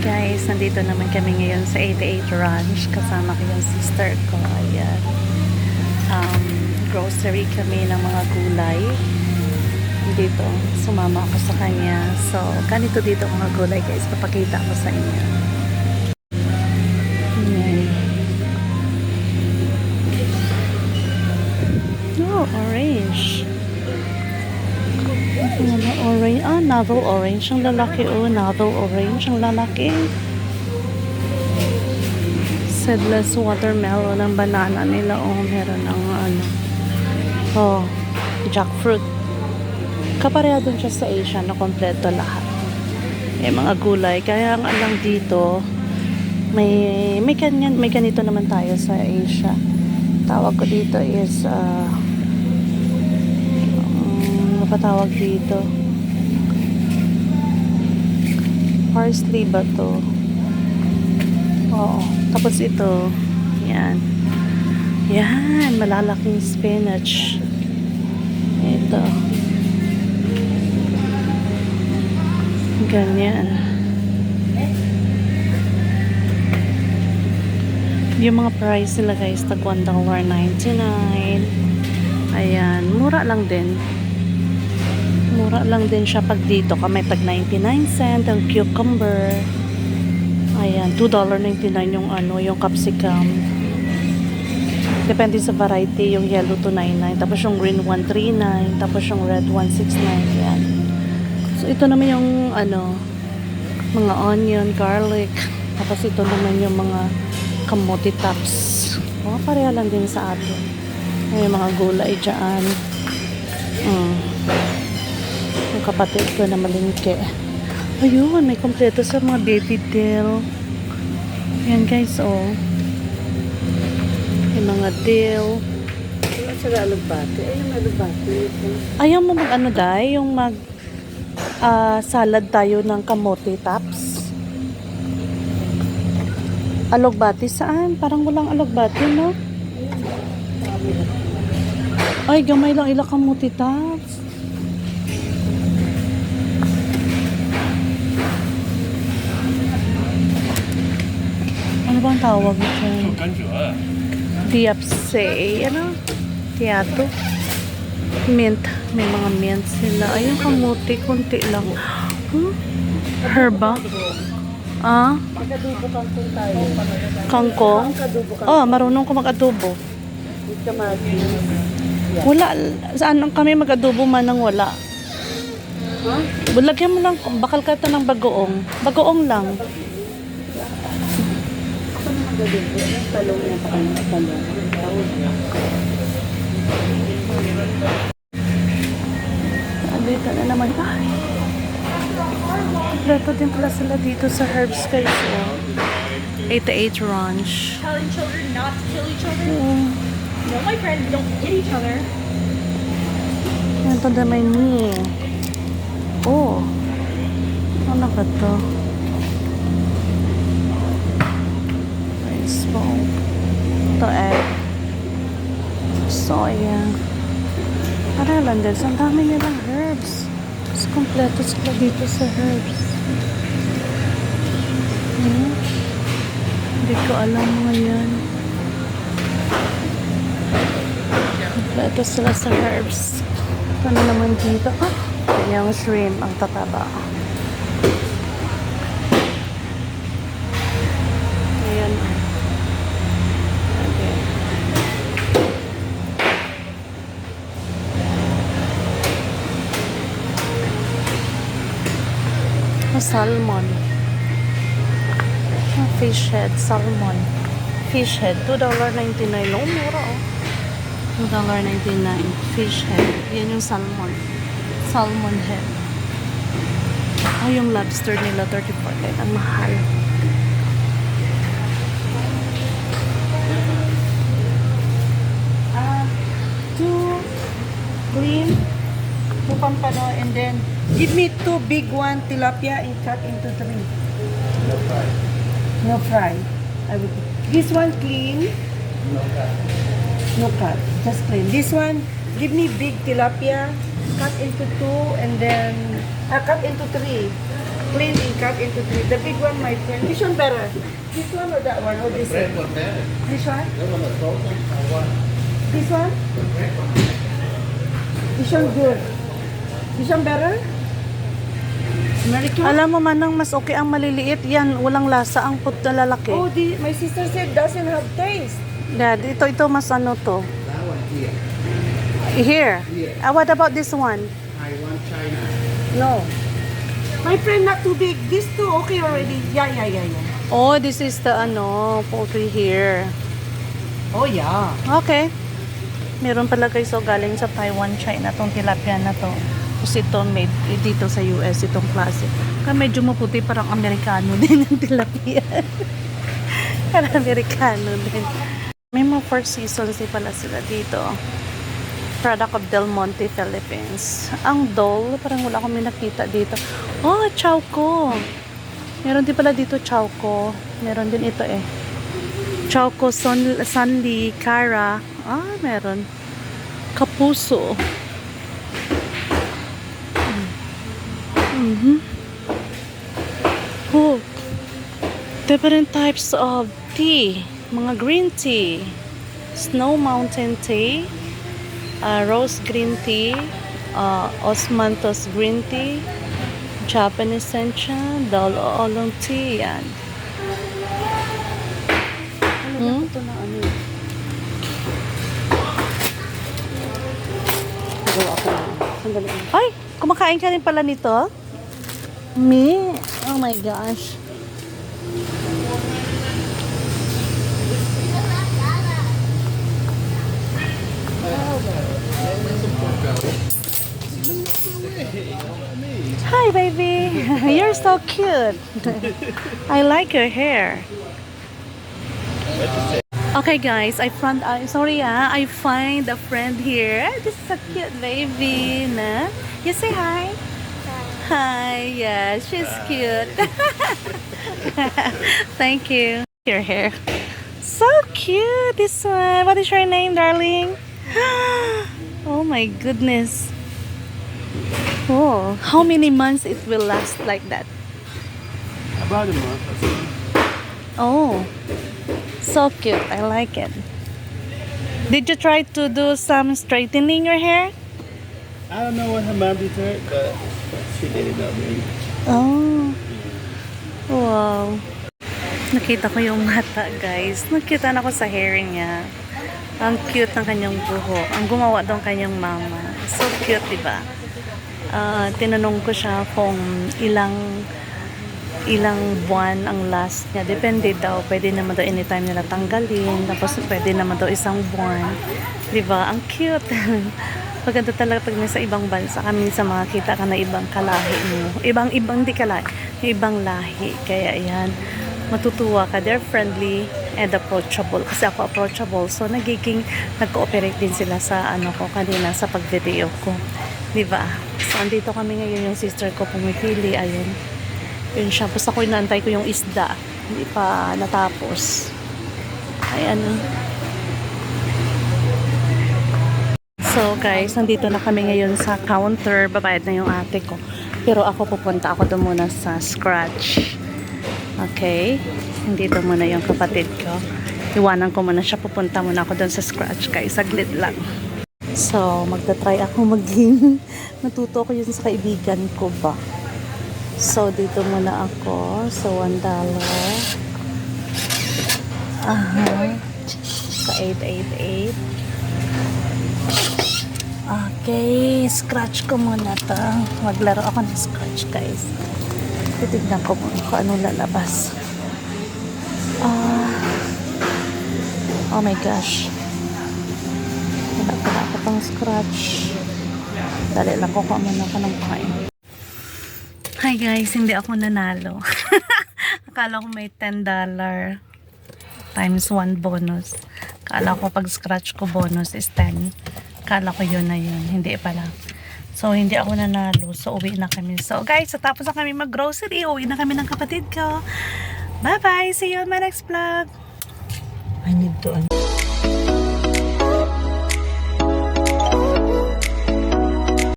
Guys, nandito naman kami ngayon sa 88 Ranch. Kasama ko yung sister ko. Ayan. Grocery kami ng mga gulay. Dito, sumama ako sa kanya. So, ganito dito mga gulay guys. Papakita ko sa inyo. Ayan. Oh, orange. Orange. Ah, novel orange ang lalaki. Oh, novel orange ang lalaki. Seedless watermelon ang banana nila. Oh, meron ng ano. Oh, jackfruit. Kapareha dun siya sa Asia na kompleto lahat. Mga gulay. Kaya nga lang dito, may ganito naman tayo sa Asia. Tawag ko dito is patawag dito parsley ba to? Oo. Tapos ito yan malalaking spinach. Ito ganyan. Yung mga price nila guys tag $1.99. Ayan, mura lang din siya pag dito ka may tag 99 cent ang cucumber. Ayan, $2.99 yung yung capsicum. Depende sa variety, yung yellow $2.99, tapos yung green $1.39, tapos yung red $1.69. Yan. So ito naman yung mga onion, garlic, tapos ito naman yung mga kamote tops. Oh, pareha lang din sa atin. May mga gulay dyan. Yung kapatid ko na malingke. Ayun, may kompleto sa mga baby dill. Yan guys, oh. Yung mga dill. Wala sila alugbati. Ay, yung alugbati. Ayaw mo day, yung salad tayo ng kamote tops. Alugbati saan? Parang walang alugbati, no? Ay, gamay lang ilang kamote tops. Ano ba ang tawag dyan? Diapse. Tiato. Mint. May mga mint sila. Ayun, kamuti. Kunti lang. Herba. Mag-adobo kangkong tayo. Kangkong? Oh, marunong ko mag-adobo. Wala. Saan kami mag-adobo man nang wala? Lagyan mo lang. Bakal ka ito ng bagoong. Bagoong lang. Yung talong na talong. Dito na naman. Ay. Dito din pala sila dito sa herbs guys. 88 Ranch. Telling children not to kill each other. No, my friend, we don't hit each other. Ito na may ni. Oh. Ano ba to? Smoke. Ito egg. Soya. Para lang guys. Ang dami nilang herbs. Mas kompleto sila dito sa herbs. Hindi ko alam ngayon. Kompleto sila sa herbs. Ano naman dito? Yung shrimp ang tataba. Ayan. Salmon. Fish head, salmon. Fish head, $2.99. Oh, mura oh. $2.99. Fish head. Yan yung salmon. Salmon head. Oh, yung lobster nila, $34. Ang mahal. Two green pampano, and then give me 2 big one tilapia and cut into 3. No fry. No fry. This one clean. No cut. No cut. Just plain. This one, give me big tilapia, cut into 2, and then cut into 3. clean and cut into three. The big one, my friend. Which one better? This one or that one? Or this one? This one? This one? This one good. This one better? American? Alam mo manang mas okay ang maliliit yan. Walang lasa ang put na lalaki. Oh, my sister said doesn't have taste. Dad, ito mas ano to. Here. What about this one? No. My friend, not too big. This two, okay already. Yeah. Oh, this is the poultry here. Oh, yeah. Okay. Meron pala guys, so galing sa Taiwan, China tong tilapia na to. Tapos ito made dito sa US, itong klase. Kaya medyo maputi, parang Amerikano din ang tilapia. Parang Amerikano din. May mga Four Seasons din pala sila dito. Product of Del Monte, Philippines. Ang Dole, parang wala akong nakita dito. Oh, Chowco. Meron din pala dito Chowco. Meron din ito eh. Chowco, Sunli, Cara. Meron. Kapuso. Oh. Different types of tea. Mga green tea. Snow Mountain tea. Rose green tea. Osmanthus green tea. Japanese sencha. Dal oolong tea. Yan. Ito na ano eh. Gawa ko na. Sandali. Ay! Kumakain ka rin pala nito? Me? Oh my gosh. Hi, baby. You're so cute. I like your hair. Okay, guys. I find a friend here. This is a cute baby. Na? You say hi. Hi. Yeah, she's cute. Thank you. Your hair. So cute. This one. What is your name, darling? Oh my goodness. Oh, how many months it will last like that? About a month. Oh, so cute. I like it. Did you try to do some straightening your hair? I don't know what her mom did to her, but she did it up me. Oh, wow. Nakita ko yung mata, guys. Nakita na ko sa hair niya. Ang cute ng kanyang buhok. Ang gumawa daw kanyang mama. So cute, diba? Tinanong ko siya kung ilang buwan ang last niya. Depende daw. Pwede naman daw anytime nila tanggalin. Tapos pwede naman daw isang buwan. Diba? Ang cute. Maganda talaga pag nasa ibang bansa. Kami sa mga kita ka na ibang kalahi mo. Ibang di kalahi. Ibang lahi. Kaya yan. Matutuwa ka. They're friendly and approachable. Kasi ako approachable. So nag-cooperate din sila sa ko kanina sa pag-video ko. Diba? So andito kami ngayon, yung sister ko pumipili. Ayun. Yun siya. Tapos ako inaantay ko yung isda. Hindi pa natapos. Ayan. So guys, nandito na kami ngayon sa counter. Babayad na yung ate ko. Pero ako pupunta ako doon muna sa Scratch. Okay? Nandito muna yung kapatid ko. Iwanan ko muna siya. Pupunta muna ako doon sa Scratch. Kaya saglit lang. So, magta-try ako maging natuto ko yun sa kaibigan ko ba. So, dito muna ako. So, $1. Sa 888. Okay, scratch ko muna to. Maglaro ako ng scratch, guys. Titignan ko muna kung anong lalabas. Oh my gosh. Wala pala ako pang scratch. Dali lang ko muna ako ng kain. Hi guys, hindi ako nanalo. Akala ko may $10 times 1 bonus. Akala ko pag scratch ko bonus is 10. Akala ko yun na yun. Hindi pala. So, hindi ako nanalo. So, uwi na kami. So, guys, tapos na kami mag-grocery. Uwi na kami ng kapatid ko. Bye-bye! See you on my next vlog! I need to